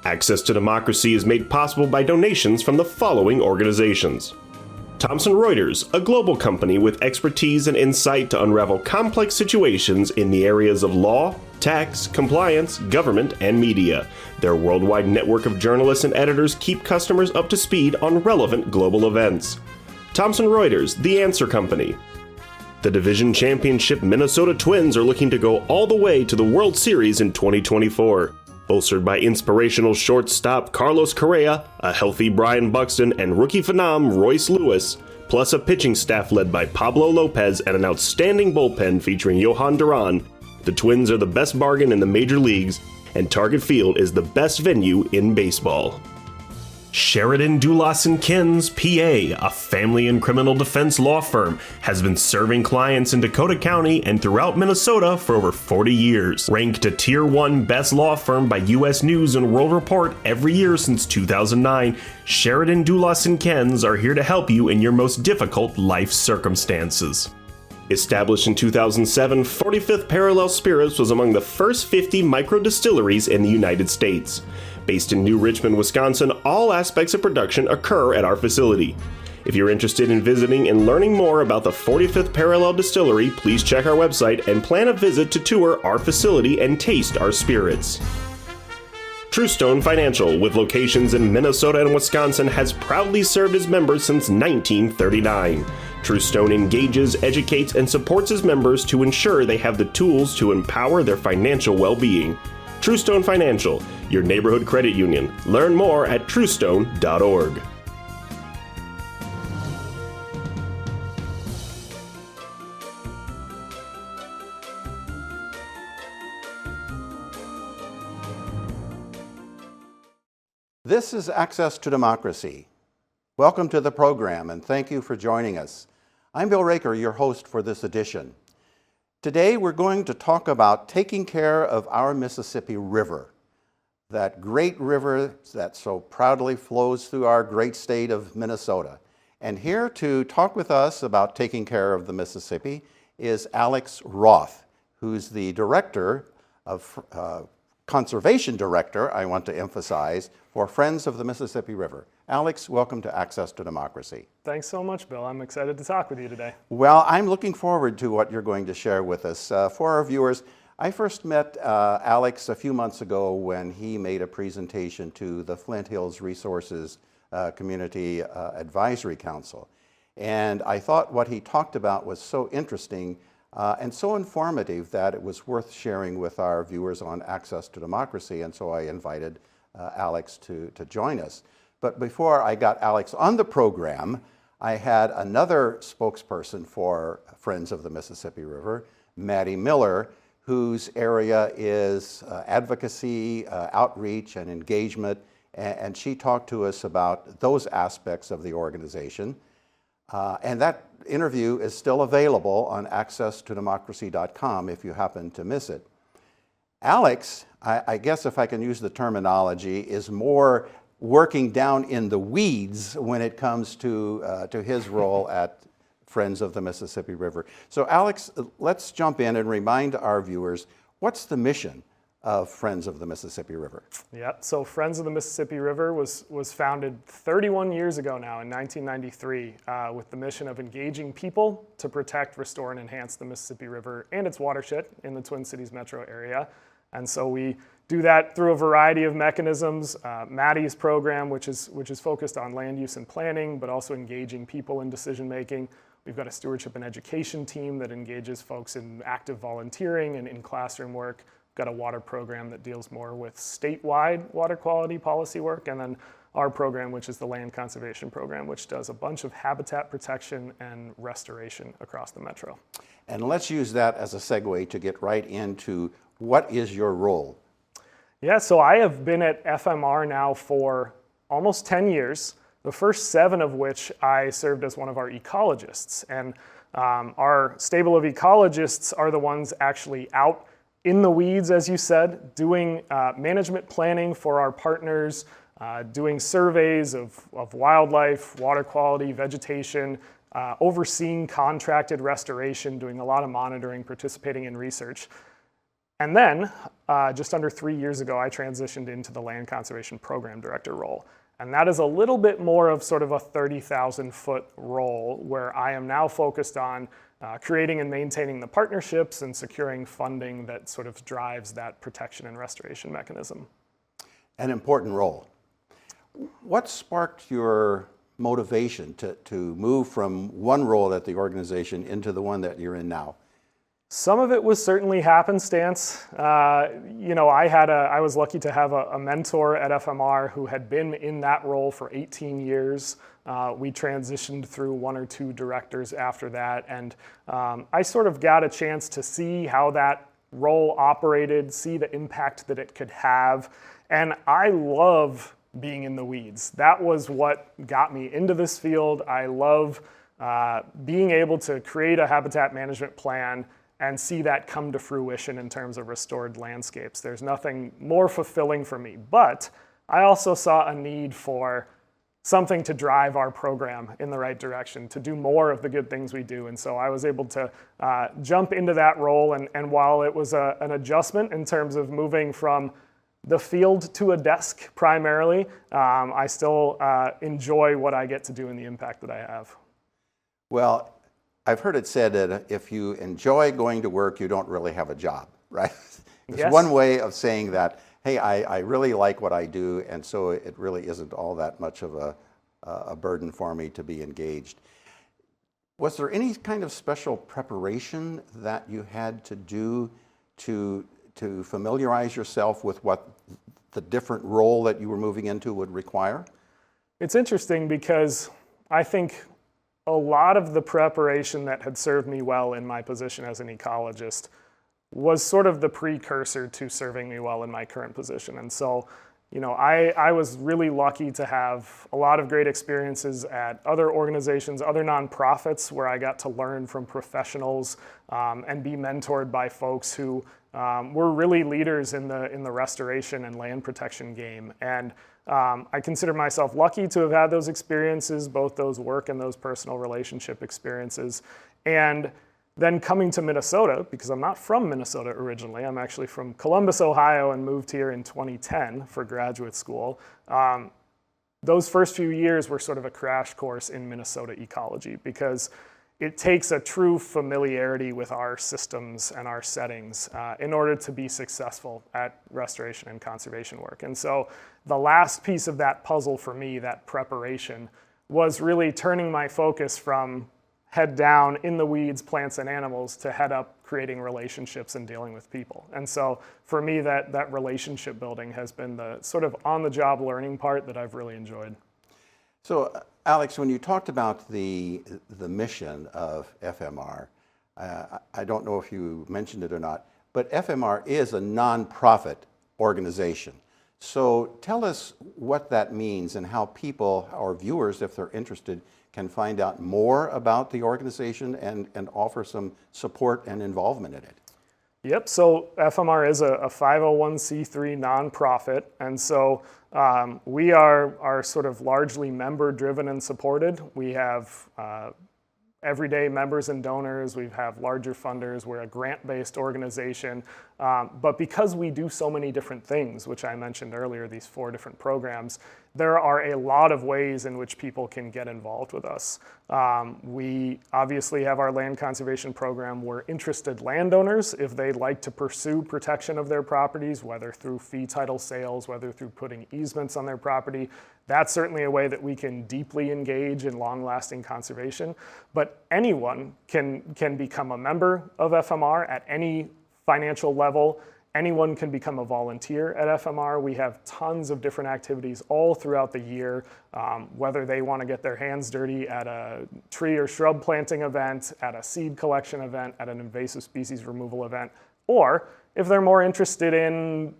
Access to Democracy is made possible by donations from the following organizations. Thomson Reuters, a global company with expertise and insight to unravel complex situations in the areas of law, tax, compliance, government, and media. Their worldwide network of journalists and editors keep customers up to speed on relevant global events. Thomson Reuters, the Answer Company. The Division Championship Minnesota Twins are looking to go all the way to the World Series in 2024. Bolstered by inspirational shortstop Carlos Correa, a healthy Brian Buxton, and rookie phenom Royce Lewis, plus a pitching staff led by Pablo Lopez and an outstanding bullpen featuring Johan Duran, the Twins are the best bargain in the major leagues, and Target Field is the best venue in baseball. Sheridan Dulas & Kins, PA, a family and criminal defense law firm, has been serving clients in Dakota County and throughout Minnesota for over 40 years. Ranked a Tier 1 Best Law Firm by U.S. News and World Report every year since 2009, Sheridan Dulas & Kins are here to help you in your most difficult life circumstances. Established in 2007, 45th Parallel Spirits was among the first 50 micro-distilleries in the United States. Based in New Richmond, Wisconsin, all aspects of production occur at our facility. If you're interested in visiting and learning more about the 45th Parallel Distillery, please check our website and plan a visit to tour our facility and taste our spirits. Truestone Financial, with locations in Minnesota and Wisconsin, has proudly served its members since 1939. Truestone engages, educates, and supports its members to ensure they have the tools to empower their financial well-being. Truestone Financial, your neighborhood credit union. Learn more at truestone.org. This is Access to Democracy. Welcome to the program, and thank you for joining us. I'm Bill Raker, your host for this edition. Today we're going to talk about taking care of our Mississippi River, that great river that so proudly flows through our great state of Minnesota. And here to talk with us about taking care of the Mississippi is Alex Roth, who's the director of Conservation Director, I want to emphasize, for Friends of the Mississippi River. Alex, welcome to Access to Democracy. Thanks so much, Bill. I'm excited to talk with you today. Well, I'm looking forward to what you're going to share with us. For our viewers, I first met Alex a few months ago when he made a presentation to the Flint Hills Resources Community Advisory Council. And I thought what he talked about was so interesting and so informative that it was worth sharing with our viewers on Access to Democracy, and so I invited Alex to join us. But before I got Alex on the program, I had another spokesperson for Friends of the Mississippi River, Maddie Miller, whose area is advocacy, outreach, and engagement, and she talked to us about those aspects of the organization. And that interview is still available on accesstodemocracy.com if you happen to miss it. Alex, I guess if I can use the terminology, is more working down in the weeds when it comes to his role at Friends of the Mississippi River. So Alex, let's jump in and remind our viewers, what's the mission of Friends of the Mississippi River? Yeah, so Friends of the Mississippi River was founded 31 years ago now in 1993 with the mission of engaging people to protect, restore, and enhance the Mississippi River and its watershed in the Twin Cities metro area. And so we do that through a variety of mechanisms. Maddie's program, which is focused on land use and planning, but also engaging people in decision making. We've got a stewardship and education team that engages folks in active volunteering and in classroom work. We've got a water program that deals more with statewide water quality policy work, and then our program, which is the land conservation program, which does a bunch of habitat protection and restoration across the metro. And let's use that as a segue to get right into what is your role? Yeah, so I have been at FMR now for almost 10 years, the first 7 of which I served as one of our ecologists. And our stable of ecologists are the ones actually out in the weeds, as you said, doing management planning for our partners, doing surveys of wildlife, water quality, vegetation, overseeing contracted restoration, doing a lot of monitoring, participating in research. And then, just under 3 years ago, I transitioned into the Land Conservation Program Director role. And that is a little bit more of sort of a 30,000-foot role where I am now focused on creating and maintaining the partnerships and securing funding that sort of drives that protection and restoration mechanism. An important role. What sparked your motivation to move from one role at the organization into the one that you're in now? Some of it was certainly happenstance. I was lucky to have a mentor at FMR who had been in that role for 18 years. We transitioned through 1 or 2 directors after that, and I sort of got a chance to see how that role operated, see the impact that it could have, and I love being in the weeds. That was what got me into this field. I love being able to create a habitat management plan and see that come to fruition in terms of restored landscapes. There's nothing more fulfilling for me. But I also saw a need for something to drive our program in the right direction, to do more of the good things we do. And so I was able to jump into that role. And while it was an adjustment in terms of moving from the field to a desk primarily, I still enjoy what I get to do and the impact that I have. Well, I've heard it said that if you enjoy going to work, you don't really have a job, right? It's Yes. one way of saying that, hey, I really like what I do, and so it really isn't all that much of a burden for me to be engaged. Was there any kind of special preparation that you had to do to familiarize yourself with what the different role that you were moving into would require? It's interesting because I think a lot of the preparation that had served me well in my position as an ecologist was sort of the precursor to serving me well in my current position. And so, I was really lucky to have a lot of great experiences at other organizations, other nonprofits, where I got to learn from professionals and be mentored by folks who were really leaders in the restoration and land protection game. And I consider myself lucky to have had those experiences, both those work and those personal relationship experiences. And then coming to Minnesota, because I'm not from Minnesota originally, I'm actually from Columbus, Ohio, and moved here in 2010 for graduate school. Those first few years were sort of a crash course in Minnesota ecology, because it takes a true familiarity with our systems and our settings in order to be successful at restoration and conservation work. And so the last piece of that puzzle for me, that preparation, was really turning my focus from head down in the weeds, plants and animals, to head up creating relationships and dealing with people. And so for me, that relationship building has been the sort of on-the-job learning part that I've really enjoyed. So, Alex, when you talked about the mission of FMR, I don't know if you mentioned it or not, but FMR is a nonprofit organization. So tell us what that means and how people, our viewers, if they're interested, can find out more about the organization and offer some support and involvement in it. Yep, so FMR is a 501c3 nonprofit, and so we are sort of largely member-driven and supported. We have everyday members and donors. We have larger funders. We're a grant-based organization. But because we do so many different things, which I mentioned earlier, these 4 different programs, there are a lot of ways in which people can get involved with us. We obviously have our land conservation program. We're interested landowners, if they'd like to pursue protection of their properties, whether through fee title sales, whether through putting easements on their property. That's certainly a way that we can deeply engage in long-lasting conservation. But anyone can become a member of FMR at any financial level. Anyone can become a volunteer at FMR. We have tons of different activities all throughout the year, whether they want to get their hands dirty at a tree or shrub planting event, at a seed collection event, at an invasive species removal event, or if they're more interested in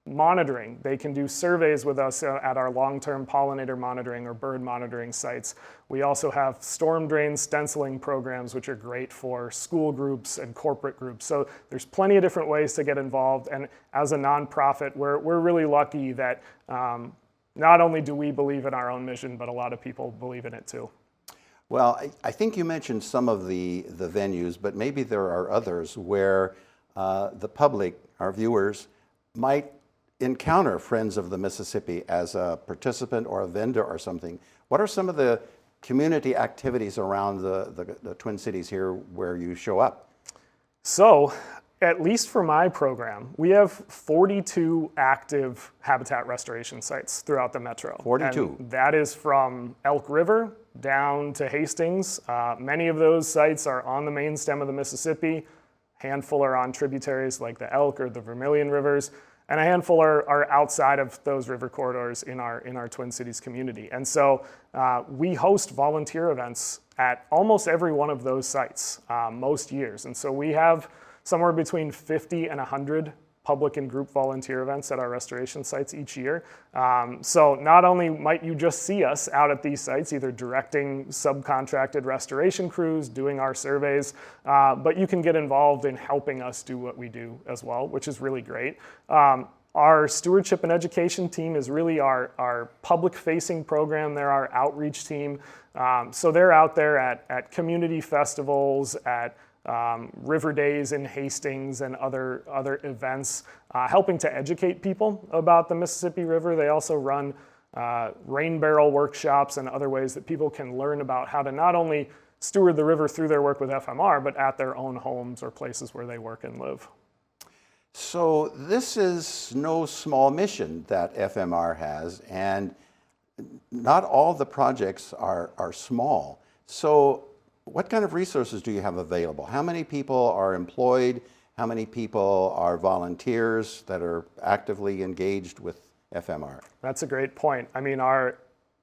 monitoring, they can do surveys with us at our long-term pollinator monitoring or bird monitoring sites. We also have storm drain stenciling programs, which are great for school groups and corporate groups. So there's plenty of different ways to get involved. And as a nonprofit, we're really lucky that not only do we believe in our own mission, but a lot of people believe in it too. Well, I think you mentioned some of the venues, but maybe there are others where the public, our viewers, might encounter Friends of the Mississippi as a participant or a vendor or something, what are some of the community activities around the Twin Cities here where you show up? So, at least for my program, we have 42 active habitat restoration sites throughout the metro. 42. And that is from Elk River down to Hastings. Many of those sites are on the main stem of the Mississippi. A handful are on tributaries like the Elk or the Vermilion rivers, and a handful are outside of those river corridors in our Twin Cities community. And so we host volunteer events at almost every one of those sites most years. And so we have somewhere between 50 and 100 public and group volunteer events at our restoration sites each year. So not only might you just see us out at these sites, either directing subcontracted restoration crews, doing our surveys, but you can get involved in helping us do what we do as well, which is really great. Our stewardship and education team is really our public-facing program. They're our outreach team. So they're out there at community festivals, at River Days in Hastings and other events, helping to educate people about the Mississippi River. They also run rain barrel workshops and other ways that people can learn about how to not only steward the river through their work with FMR, but at their own homes or places where they work and live. So this is no small mission that FMR has, and not all the projects are small. So what kind of resources do you have available? How many people are employed? How many people are volunteers that are actively engaged with FMR? That's a great point. I mean,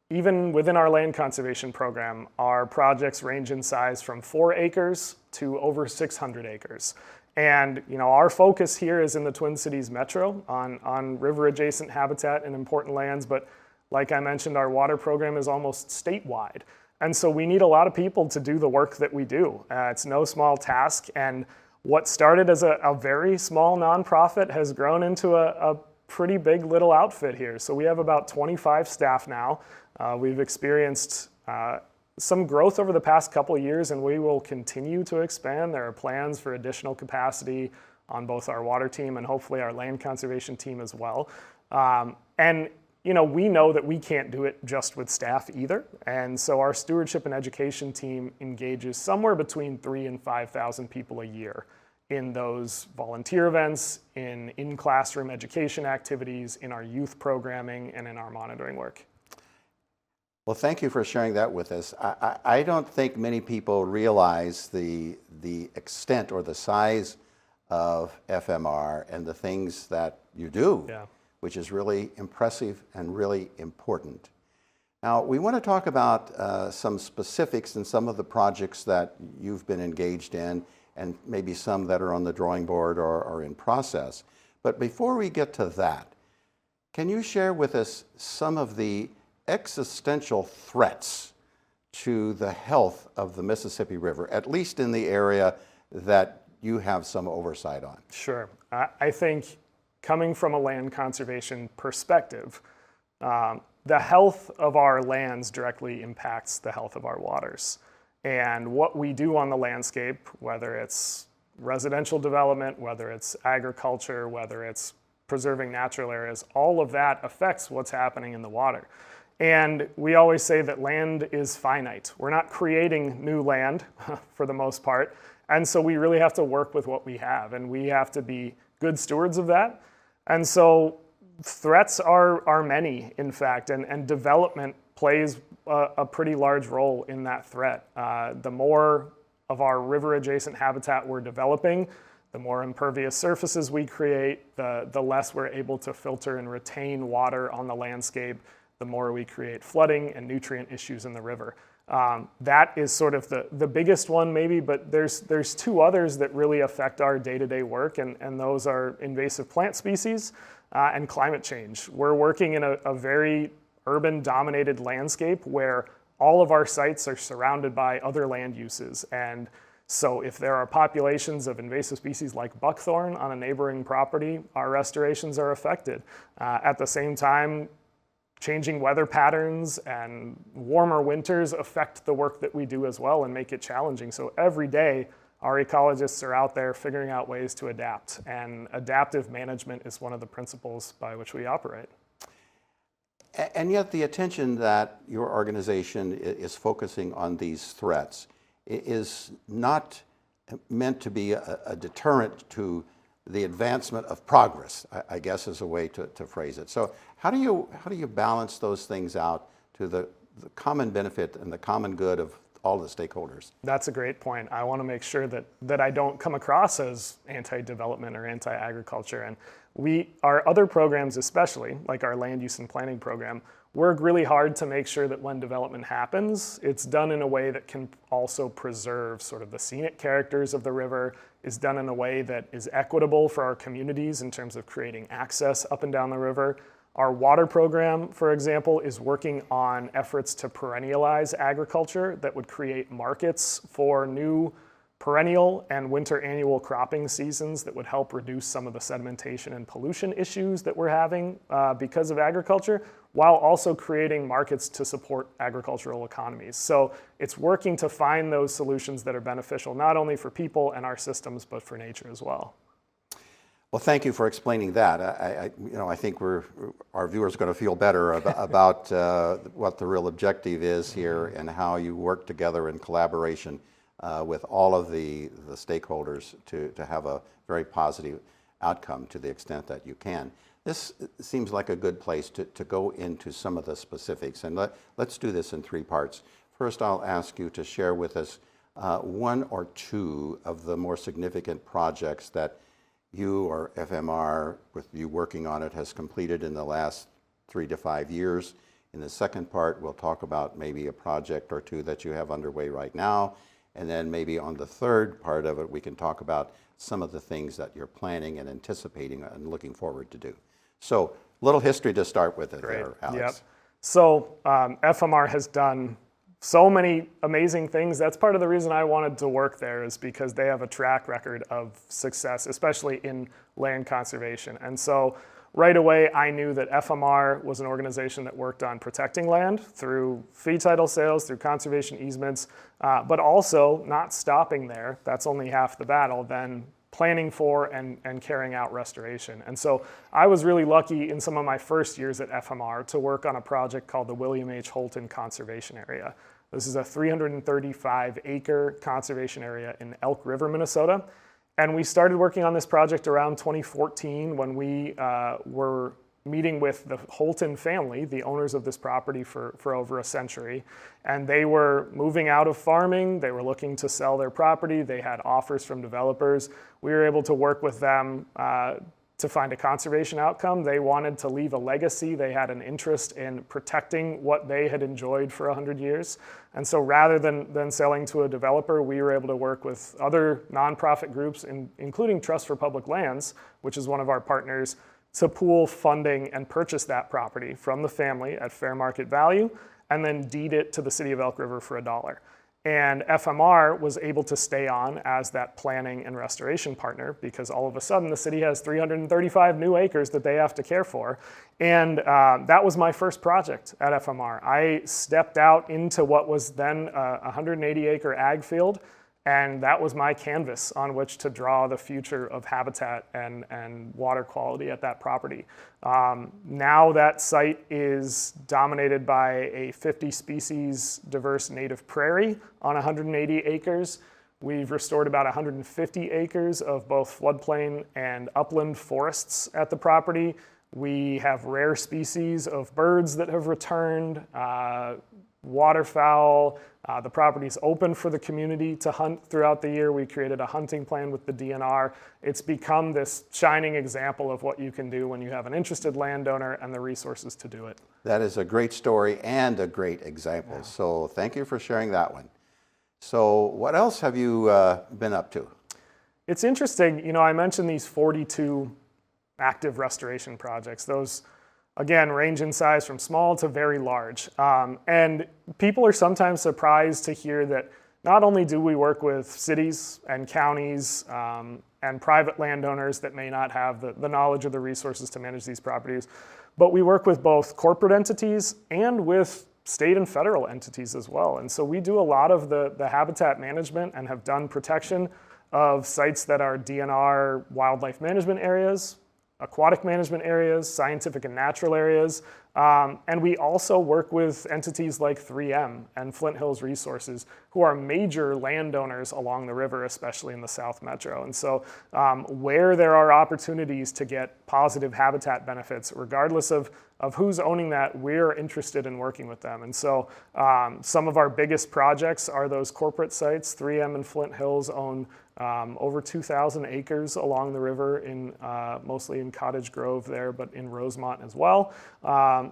even within our land conservation program, our projects range in size from 4 acres to over 600 acres. And our focus here is in the Twin Cities metro on river-adjacent habitat and important lands. But like I mentioned, our water program is almost statewide. And so we need a lot of people to do the work that we do. It's no small task. And what started as a very small nonprofit has grown into a pretty big little outfit here. So we have about 25 staff now. We've experienced some growth over the past couple of years, and we will continue to expand. There are plans for additional capacity on both our water team and hopefully our land conservation team as well. And we know that we can't do it just with staff either. And so our stewardship and education team engages somewhere between 3,000 and 5,000 people a year in those volunteer events, in classroom education activities, in our youth programming, and in our monitoring work. Well, thank you for sharing that with us. I don't think many people realize the extent or the size of FMR and the things that you do. Yeah. Which is really impressive and really important. Now, we want to talk about some specifics in some of the projects that you've been engaged in, and maybe some that are on the drawing board or in process. But before we get to that, can you share with us some of the existential threats to the health of the Mississippi River, at least in the area that you have some oversight on? Sure. I think coming from a land conservation perspective, the health of our lands directly impacts the health of our waters. And what we do on the landscape, whether it's residential development, whether it's agriculture, whether it's preserving natural areas, all of that affects what's happening in the water. And we always say that land is finite. We're not creating new land for the most part. And so we really have to work with what we have, and we have to be good stewards of that. And so threats are many, in fact, and development plays a pretty large role in that threat. The more of our river-adjacent habitat we're developing, the more impervious surfaces we create, the less we're able to filter and retain water on the landscape, the more we create flooding and nutrient issues in the river. That is sort of the biggest one maybe, but there's 2 others that really affect our day-to-day work, and those are invasive plant species and climate change. We're working in a very urban-dominated landscape where all of our sites are surrounded by other land uses. And so if there are populations of invasive species like buckthorn on a neighboring property, our restorations are affected. At the same time, changing weather patterns and warmer winters affect the work that we do as well and make it challenging. So every day, our ecologists are out there figuring out ways to adapt, and adaptive management is one of the principles by which we operate. And yet the attention that your organization is focusing on these threats is not meant to be a deterrent to the advancement of progress, I guess is a way to phrase it. So how do you balance those things out to the common benefit and the common good of all the stakeholders? That's a great point. I want to make sure that I don't come across as anti-development or anti-agriculture. And our other programs, especially like our land use and planning program, work really hard to make sure that when development happens, it's done in a way that can also preserve sort of the scenic characters of the river, is done in a way that is equitable for our communities in terms of creating access up and down the river. Our water program, for example, is working on efforts to perennialize agriculture that would create markets for new perennial and winter annual cropping seasons that would help reduce some of the sedimentation and pollution issues that we're having because of agriculture, while also creating markets to support agricultural economies. So it's working to find those solutions that are beneficial not only for people and our systems, but for nature as well. Well, thank you for explaining that. I think our viewers are going to feel better about what the real objective is here and how you work together in collaboration with all of the stakeholders to have a very positive outcome to the extent that you can. This seems like a good place to go into some of the specifics, and let's do this in three parts. First, I'll ask you to share with us one or two of the more significant projects that you or FMR, with you working on it, has completed in the last 3 to 5 years. In the second part, we'll talk about maybe a project or two that you have underway right now. And then maybe on the third part of it, we can talk about some of the things that you're planning and anticipating and looking forward to do. So, little history to start with it there, Alex. Yep. So, FMR has done so many amazing things. That's part of the reason I wanted to work there, is because they have a track record of success, especially in land conservation. And so right away, I knew that FMR was an organization that worked on protecting land through fee title sales, through conservation easements, but also not stopping there. That's only half the battle. Then planning for and carrying out restoration. And so I was really lucky in some of my first years at FMR to work on a project called the William H. Holton Conservation Area. This is a 335-acre conservation area in Elk River, Minnesota. And we started working on this project around 2014 when we were meeting with the Holton family, the owners of this property for over a century. And they were moving out of farming. They were looking to sell their property. They had offers from developers. We were able to work with them to find a conservation outcome. They wanted to leave a legacy. They had an interest in protecting what they had enjoyed for 100 years. And so rather than selling to a developer, we were able to work with other nonprofit groups, including Trust for Public Lands, which is one of our partners, to pool funding and purchase that property from the family at fair market value, and then deed it to the city of Elk River for $1. And FMR was able to stay on as that planning and restoration partner, because all of a sudden the city has 335 new acres that they have to care for. And that was my first project at FMR. I stepped out into what was then a 180-acre ag field, and that was my canvas on which to draw the future of habitat and water quality at that property. Now that site is dominated by a 50 species diverse native prairie on 180 acres. We've restored about 150 acres of both floodplain and upland forests at the property. We have rare species of birds that have returned, waterfowl. The property is open for the community to hunt throughout the year. We created a hunting plan with the DNR. It's become this shining example of what you can do when you have an interested landowner and the resources to do it. That is a great story and a great example. Yeah. So thank you for sharing that one. So what else have you been up to? It's interesting. I mentioned these 42 active restoration projects. Those, again, range in size from small to very large. And people are sometimes surprised to hear that not only do we work with cities and counties and private landowners that may not have the knowledge or the resources to manage these properties, but we work with both corporate entities and with state and federal entities as well. And so we do a lot of the habitat management and have done protection of sites that are DNR wildlife management areas, aquatic management areas, scientific and natural areas, and we also work with entities like 3M and Flint Hills Resources, who are major landowners along the river, especially in the South Metro. And so where there are opportunities to get positive habitat benefits, regardless of who's owning that, we're interested in working with them. And so some of our biggest projects are those corporate sites. 3M and Flint Hills own over 2,000 acres along the river, mostly in Cottage Grove there, but in Rosemont as well.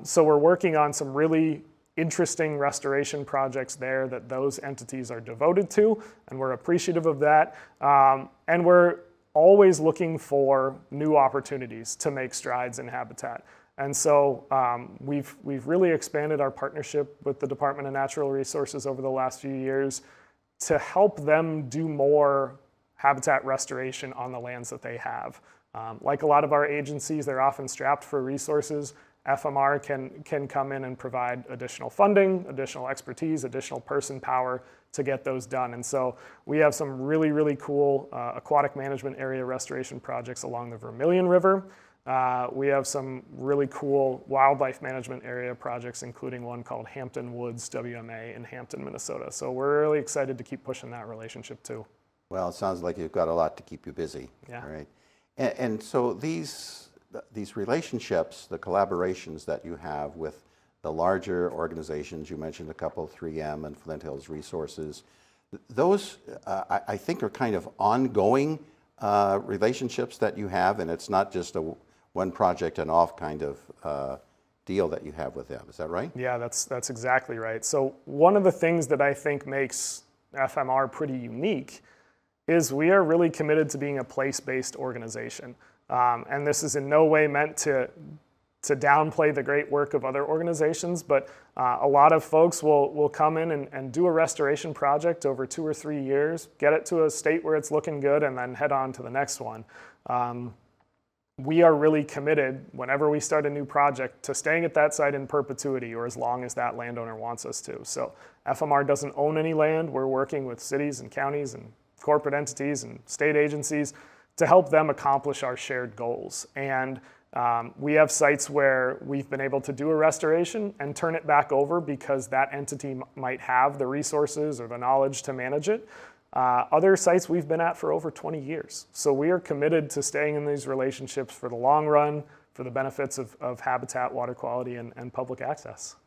So we're working on some really interesting restoration projects there that those entities are devoted to, and we're appreciative of that. And we're always looking for new opportunities to make strides in habitat. And so we've really expanded our partnership with the Department of Natural Resources over the last few years to help them do more habitat restoration on the lands that they have. Like a lot of our agencies, they're often strapped for resources. FMR can come in and provide additional funding, additional expertise, additional person power to get those done. And so we have some really, really cool aquatic management area restoration projects along the Vermilion River. We have some really cool wildlife management area projects, including one called Hampton Woods WMA in Hampton, Minnesota. So we're really excited to keep pushing that relationship too. Well, it sounds like you've got a lot to keep you busy. Yeah. All right. And so these relationships, the collaborations that you have with the larger organizations, you mentioned a couple, 3M and Flint Hills Resources, those I think are kind of ongoing relationships that you have, and it's not just a one project and off kind of deal that you have with them. Is that right? Yeah, that's exactly right. So one of the things that I think makes FMR pretty unique is we are really committed to being a place-based organization. And this is in no way meant to downplay the great work of other organizations, but a lot of folks will come in and do a restoration project over 2 or 3 years, get it to a state where it's looking good, and then head on to the next one. We are really committed, whenever we start a new project, to staying at that site in perpetuity or as long as that landowner wants us to. So FMR doesn't own any land. We're working with cities and counties and corporate entities and state agencies to help them accomplish our shared goals. And we have sites where we've been able to do a restoration and turn it back over because that entity might have the resources or the knowledge to manage it. Other sites we've been at for over 20 years. So we are committed to staying in these relationships for the long run, for the benefits of habitat, water quality, and public access.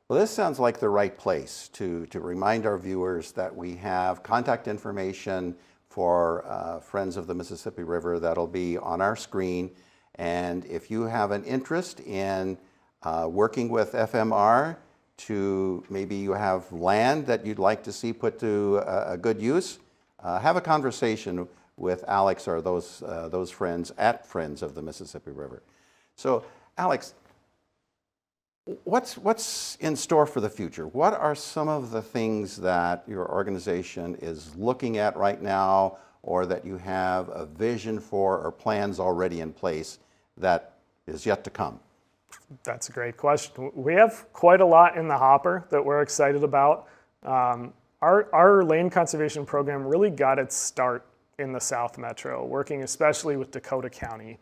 Well, this sounds like the right place to remind our viewers that we have contact information for Friends of the Mississippi River that'll be on our screen. And if you have an interest in working with FMR, to maybe you have land that you'd like to see put to a good use, have a conversation with Alex or those friends at Friends of the Mississippi River. So, Alex, what's in store for the future? What are some of the things that your organization is looking at right now, or that you have a vision for or plans already in place that is yet to come? That's a great question. We have quite a lot in the hopper that we're excited about. Our land conservation program really got its start in the South Metro, working especially with Dakota County.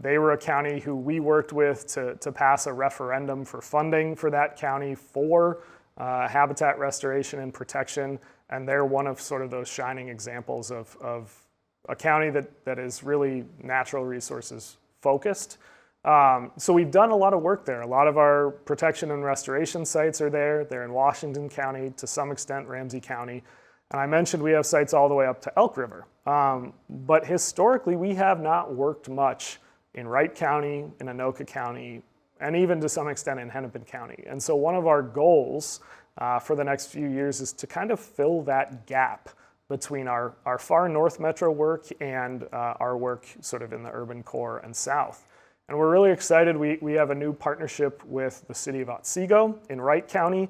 They were a county who we worked with to pass a referendum for funding for that county for habitat restoration and protection, and they're one of sort of those shining examples of a county that is really natural resources focused. So we've done a lot of work there. A lot of our protection and restoration sites are there. They're in Washington County, to some extent Ramsey County. And I mentioned we have sites all the way up to Elk River. But historically, we have not worked much in Wright County, in Anoka County, and even to some extent in Hennepin County. And so one of our goals for the next few years is to kind of fill that gap between our far north metro work and our work sort of in the urban core and south. And we're really excited. We have a new partnership with the city of Otsego in Wright County.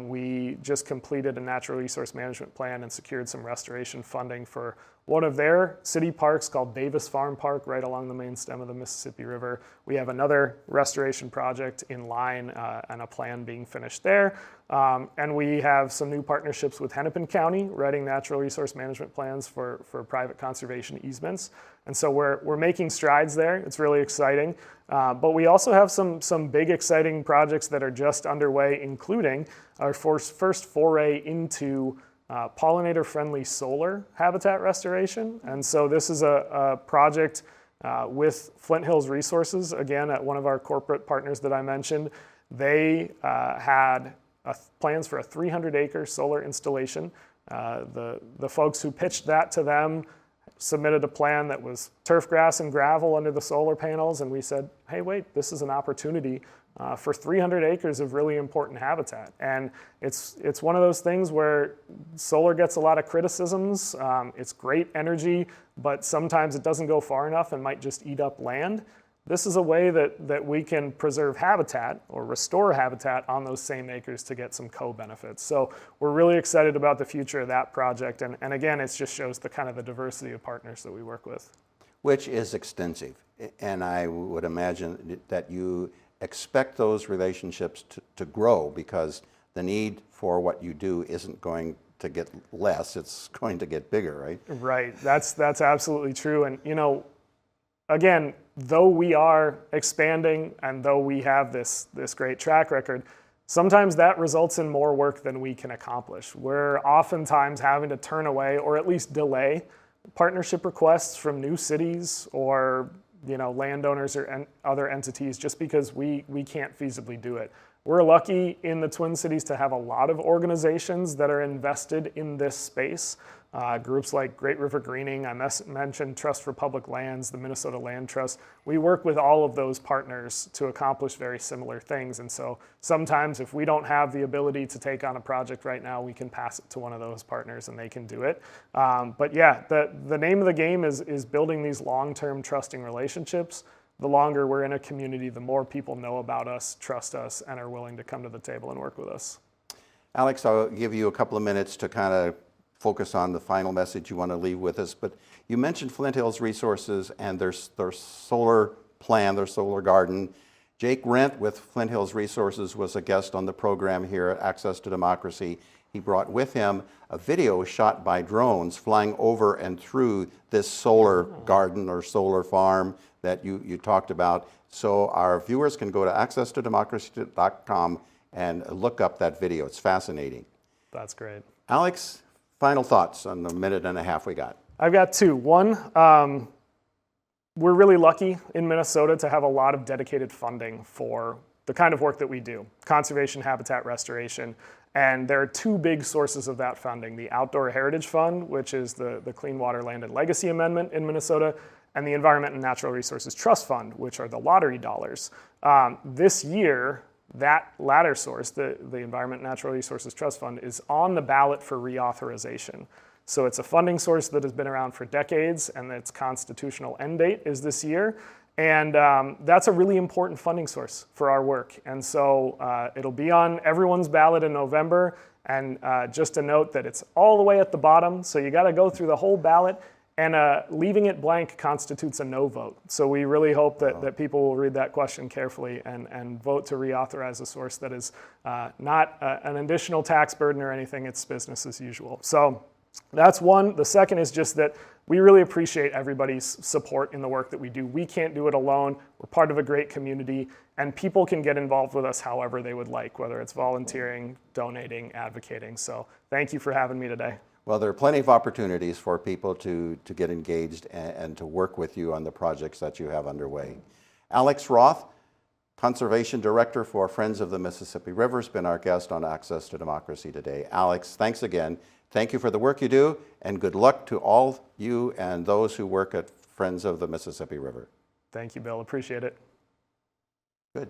We just completed a natural resource management plan and secured some restoration funding for one of their city parks called Davis Farm Park right along the main stem of the Mississippi River. We have another restoration project in line and a plan being finished there. And we have some new partnerships with Hennepin County, writing natural resource management plans for private conservation easements. And so we're making strides there. It's really exciting. But we also have some big exciting projects that are just underway, including our first foray into pollinator-friendly solar habitat restoration. And so this is a project with Flint Hills Resources, again, at one of our corporate partners that I mentioned. They had plans for a 300-acre solar installation. The folks who pitched that to them submitted a plan that was turf grass and gravel under the solar panels, and we said, hey, wait, this is an opportunity for 300 acres of really important habitat. And it's one of those things where solar gets a lot of criticisms. It's great energy, but sometimes it doesn't go far enough and might just eat up land. This is a way that we can preserve habitat or restore habitat on those same acres to get some co-benefits. So we're really excited about the future of that project. And again, it just shows the kind of the diversity of partners that we work with. Which is extensive. And I would imagine that you expect those relationships to grow, because the need for what you do isn't going to get less, it's going to get bigger, right? Right, that's absolutely true. And again, though we are expanding and though we have this great track record, sometimes that results in more work than we can accomplish. We're oftentimes having to turn away or at least delay partnership requests from new cities or landowners or other entities just because we can't feasibly do it. We're lucky in the Twin Cities to have a lot of organizations that are invested in this space. Groups like Great River Greening, I mentioned Trust for Public Lands, the Minnesota Land Trust. We work with all of those partners to accomplish very similar things. And so sometimes if we don't have the ability to take on a project right now, we can pass it to one of those partners and they can do it. But yeah, the name of the game is building these long-term trusting relationships. The longer we're in a community, the more people know about us, trust us, and are willing to come to the table and work with us. Alex, I'll give you a couple of minutes to kind of focus on the final message you want to leave with us. But you mentioned Flint Hills Resources and their solar plan, their solar garden. Jake Rent with Flint Hills Resources was a guest on the program here at Access to Democracy. He brought with him a video shot by drones flying over and through this solar garden or solar farm that you talked about. So our viewers can go to accesstodemocracy.com and look up that video. It's fascinating. That's great. Alex, final thoughts on the minute and a half we got. I've got two. One, we're really lucky in Minnesota to have a lot of dedicated funding for the kind of work that we do, conservation, habitat restoration. And there are two big sources of that funding: the Outdoor Heritage Fund, which is the Clean Water, Land, and Legacy Amendment in Minnesota, and the Environment and Natural Resources Trust Fund, which are the lottery dollars. This year, that latter source, the Environment and Natural Resources Trust Fund, is on the ballot for reauthorization. So it's a funding source that has been around for decades, and its constitutional end date is this year. And that's a really important funding source for our work. And so it'll be on everyone's ballot in November. And just a note that it's all the way at the bottom, so you got to go through the whole ballot. And leaving it blank constitutes a no vote. So we really hope that people will read that question carefully and vote to reauthorize a source that is not an additional tax burden or anything. It's business as usual. So that's one. The second is just that we really appreciate everybody's support in the work that we do. We can't do it alone. We're part of a great community, and people can get involved with us however they would like, whether it's volunteering, donating, advocating. So thank you for having me today. Well, there are plenty of opportunities for people to get engaged and to work with you on the projects that you have underway. Alex Roth, Conservation Director for Friends of the Mississippi River, has been our guest on Access to Democracy today. Alex, thanks again. Thank you for the work you do, and good luck to all you and those who work at Friends of the Mississippi River. Thank you, Bill. Appreciate it. Good.